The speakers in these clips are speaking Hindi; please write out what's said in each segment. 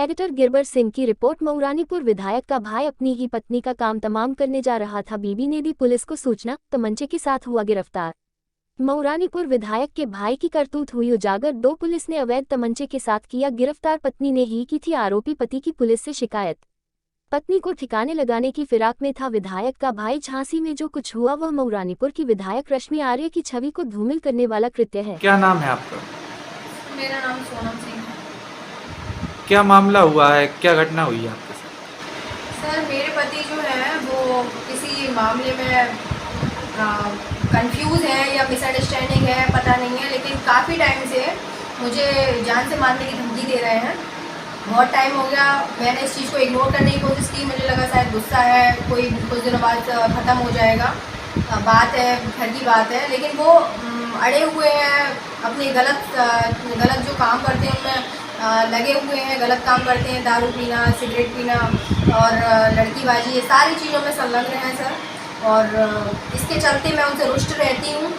एडिटर गिरबर सिंह की रिपोर्ट। मऊरानीपुर विधायक का भाई अपनी ही पत्नी का काम तमाम करने जा रहा था। बीबी ने दी पुलिस को सूचना, तमंचे के साथ हुआ गिरफ्तार। मऊरानीपुर विधायक के भाई की करतूत हुई उजागर। 2 पुलिस ने अवैध तमंचे के साथ किया गिरफ्तार। पत्नी ने ही की थी आरोपी पति की पुलिस से शिकायत। पत्नी को ठिकाने लगाने की फिराक में था विधायक का भाई। झांसी में जो कुछ हुआ वह मऊरानीपुर की विधायक रश्मि आर्य की छवि को धूमिल करने वाला कृत्य है। क्या नाम है आपका? मेरा नाम सोनम सिंह है। क्या मामला हुआ है, क्या घटना हुई है आपके साथ? सर, मेरे पति जो है वो किसी मामले में कंफ्यूज है या मिसअंडरस्टैंडिंग है, पता नहीं है, लेकिन काफ़ी टाइम से मुझे जान से मारने की धमकी दे रहे हैं। बहुत टाइम हो गया, मैंने इस चीज़ को इग्नोर करने की कोशिश की। मुझे लगा शायद गुस्सा है, कोई कुछ दिनों बाद ख़त्म हो जाएगा, बात है, घर की बात है, लेकिन वो अड़े हुए हैं, अपने गलत जो काम करते हैं उनमें लगे हुए हैं, गलत काम करते हैं, दारू पीना, सिगरेट पीना और लड़कीबाजी, ये सारी चीज़ों में संलग्न हैं सर। और इसके चलते मैं उनसे रुष्ट रहती हूँ,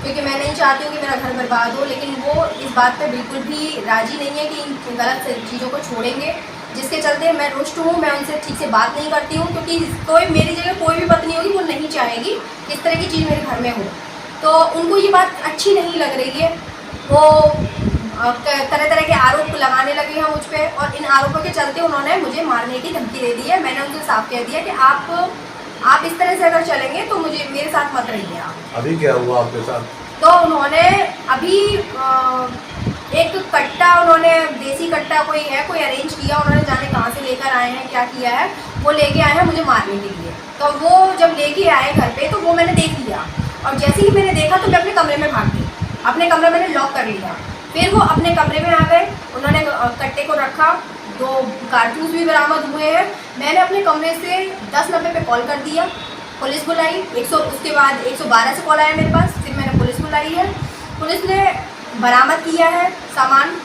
क्योंकि मैं नहीं चाहती हूँ कि मेरा घर बर्बाद हो, लेकिन वो इस बात पे बिल्कुल भी राज़ी नहीं है कि इन गलत चीज़ों को छोड़ेंगे, जिसके चलते मैं रुष्ट हूँ। मैं उनसे ठीक से बात नहीं करती हूँ, क्योंकि कोई मेरी जगह कोई भी पत्नी होगी वो नहीं चाहेगी कि इस तरह की चीज़ मेरे घर में हो। तो उनको ये बात अच्छी नहीं लग रही है। वो तरह तरह के आरोप लगाने लगे हैं मुझ पर, और इन आरोपों के चलते उन्होंने मुझे मारने की धमकी दे दी है। मैंने उनको साफ कह दिया कि आप इस तरह से अगर चलेंगे तो मुझे मेरे साथ मत रहिए आप। अभी क्या हुआ आपके साथ? तो उन्होंने अभी एक कट्टा, उन्होंने देसी कट्टा कोई अरेंज किया, उन्होंने जाने कहाँ से लेकर आए हैं, क्या किया है, वो लेके आए हैं मुझे मारने के लिए। तो वो जब लेके आए घर पे तो वो मैंने देख लिया, और जैसे ही मैंने देखा तो मैं अपने कमरे में भाग गई। अपने कमरे मैंने लॉक कर लिया। फिर वो अपने कमरे में आ गए, उन्होंने कट्टे को रखा, 2 कारतूस भी बरामद हुए हैं। मैंने अपने कमरे से 1090 पे कॉल कर दिया, पुलिस बुलाई। उसके बाद 112 से कॉल आया मेरे पास, फिर मैंने पुलिस बुलाई है। पुलिस ने बरामद किया है सामान,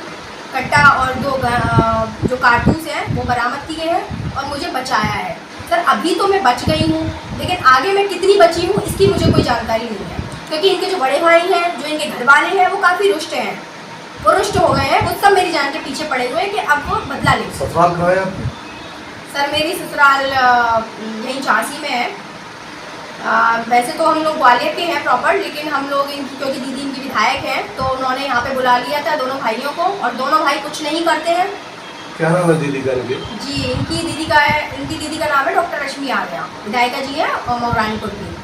कट्टा और 2 जो कारतूस हैं वो बरामद किए हैं और मुझे बचाया है। सर, अभी तो मैं बच गई हूँ, लेकिन आगे मैं कितनी बची हूँ इसकी मुझे कोई जानकारी नहीं है, क्योंकि इनके जो बड़े भाई हैं, जो इनके घर वाले हैं, वो काफ़ी रुष्ट हैं, वो रुष्ट हो गए हैं। वो सब मेरी जान के पीछे पड़े हुए हैं कि अब वो बदला ले। ससुराल कहाँ है आपकी? सर, मेरी ससुराल यहीं झांसी में है। वैसे तो हम लोग ग्वालियर के हैं प्रॉपर, लेकिन हम लोग क्योंकि दीदी इनकी विधायक हैं तो उन्होंने यहाँ पे बुला लिया था दोनों भाइयों को, और दोनों भाई कुछ नहीं करते हैं। क्या नाम है दीदी का? जी, इनकी दीदी का नाम है डॉक्टर रश्मि आर्य, विधायिका जी है और मऊरानीपुर की।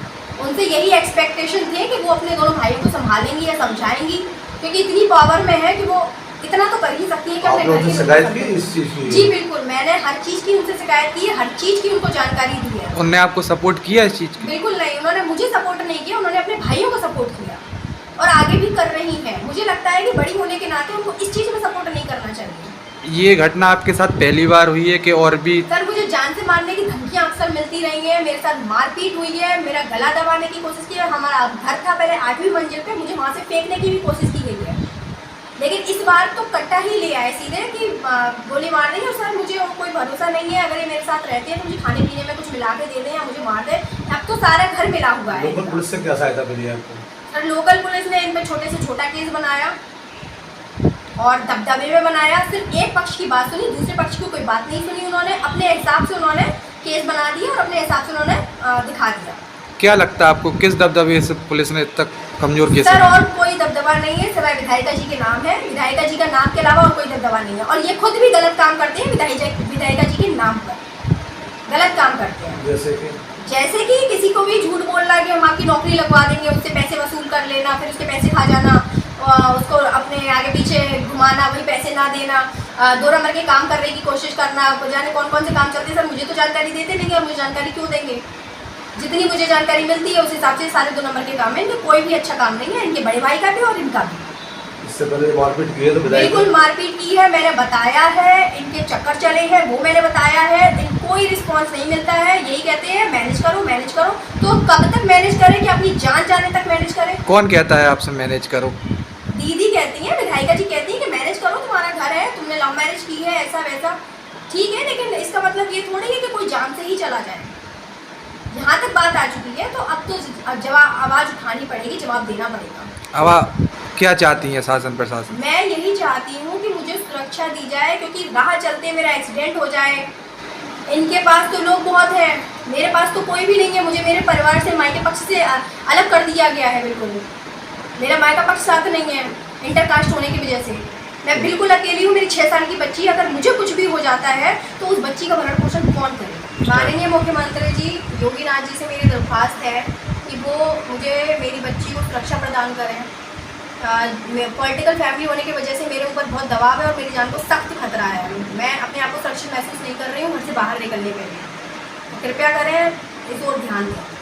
उनसे यही एक्सपेक्टेशन थे कि वो अपने दोनों भाइयों को संभालेंगी या समझाएंगी, क्योंकि इतनी पावर में है कि वो इतना तो कर ही सकती है कि अपने घर की शिकायत की इस चीज़ की? जी बिल्कुल, मैंने हर चीज़ की उनसे शिकायत की है, हर चीज़ की उनको जानकारी दी है। उनने आपको सपोर्ट किया इस चीज़ की? बिल्कुल नहीं, उन्होंने मुझे सपोर्ट नहीं किया, उन्होंने अपने भाइयों को सपोर्ट किया और आगे भी कर रही हैं। मुझे लगता है कि बड़ी होने के नाते उनको इस चीज़ में सपोर्ट नहीं करना चाहिए। ये घटना आपके साथ पहली बार हुई है कि और भी? सर, मुझे जान से मारने की धमकियाँ अक्सर मिलती रही हैं, मेरे साथ मारपीट हुई है, मेरा गला दबाने की कोशिश की है। हमारा घर था पहले 8वीं मंजिल पे, मुझे वहाँ से फेंकने की भी कोशिश की गई है, लेकिन इस बार तो कट्टा ही ले आए सीधे कि गोली मार देंगे। और सर, मुझे कोई भरोसा नहीं है, अगर ये मेरे साथ रहते हैं तो मुझे खाने पीने में कुछ मिला के दे दें या मुझे मार दें। अब तो सारा घर मिला हुआ है। लोकल पुलिस से क्या सहायता मिली है आपको? सर, लोकल पुलिस ने इन पर छोटे से छोटा केस बनाया और दबदबे में बनाया। सिर्फ एक पक्ष की बात सुनी, दूसरे पक्ष की कोई बात नहीं सुनी। उन्होंने अपने हिसाब से उन्होंने केस बना दिया और अपने हिसाब से उन्होंने दिखा दिया। क्या लगता है आपको, किस दबदबे से पुलिस ने तक कमजोर किया? सर, और कोई दबदबा नहीं है, सिवाय विधायिका जी के नाम है। विधायिका जी का नाम के अलावा और कोई दबदबा नहीं है, और ये खुद भी गलत काम करते हैं। विधायिका जी के नाम पर गलत काम करते हैं, जैसे कि किसी को भी झूठ बोलना कि हम आपकी नौकरी लगवा देंगे, उससे पैसे वसूल कर लेना, फिर उसके पैसे खा जाना, उसको अपने आगे पीछे घुमाना, वही पैसे ना देना, 2 नंबर के काम करने की कोशिश करना। जाने कौन कौन से काम चलते हैं। सर, मुझे तो जानकारी देते नहीं है, मुझे जानकारी क्यों देंगे? जितनी मुझे जानकारी मिलती है उस हिसाब से सारे 2 नंबर के काम है। इनके कोई भी अच्छा काम नहीं है, इनके बड़े भाई का भी और इनका भी। इससे पहले मारपीट की है तो बिल्कुल मारपीट की है, मैंने बताया है, इनके चक्कर चले हैं वो मैंने बताया है, कोई रिस्पांस नहीं मिलता है। यही कहते हैं मैनेज करो मैनेज करो, तो कब तक मैनेज करें कि अपनी जान जाने तक मैनेज करें? कौन कहता है आपसे मैनेज करो? दीदी कहती है, विधायिका जी कहती है कि मैनेज करो, तुम्हारा घर है, तुमने लव मैरिज की है, ऐसा वैसा। ठीक है, लेकिन इसका मतलब ये थोड़ी है कि कोई जान से ही चला जाए। यहाँ तक बात आ चुकी है तो अब तो जवाब आवाज़ उठानी पड़ेगी, जवाब देना पड़ेगा। अब क्या चाहती हैं शासन प्रशासन? मैं यही चाहती हूँ कि मुझे सुरक्षा दी जाए, क्योंकि राह चलते मेरा एक्सीडेंट हो जाए। इनके पास तो लोग बहुत हैं, मेरे पास तो कोई भी नहीं है। मुझे मेरे परिवार से, मायके पक्ष से अलग कर दिया गया है। बिल्कुल मेरा मायका पक्ष साथ नहीं है, इंटरकास्ट होने की वजह से मैं बिल्कुल अकेली हूँ। मेरी 6 साल की बच्ची, अगर मुझे कुछ भी हो जाता है तो उस बच्ची का भरण पोषण कौन करे। माननीय मुख्यमंत्री जी योगी नाथ जी से मेरी दरख्वास्त है कि वो मुझे मेरी बच्ची को सुरक्षा प्रदान करें। पॉलिटिकल फैमिली होने की वजह से मेरे ऊपर बहुत दबाव है और मेरी जान को सख्त खतरा है। मैं अपने आप को सुरक्षित महसूस नहीं कर रही हूँ घर से बाहर निकलने के लिए। कृपया करें, इस ओर ध्यान दें।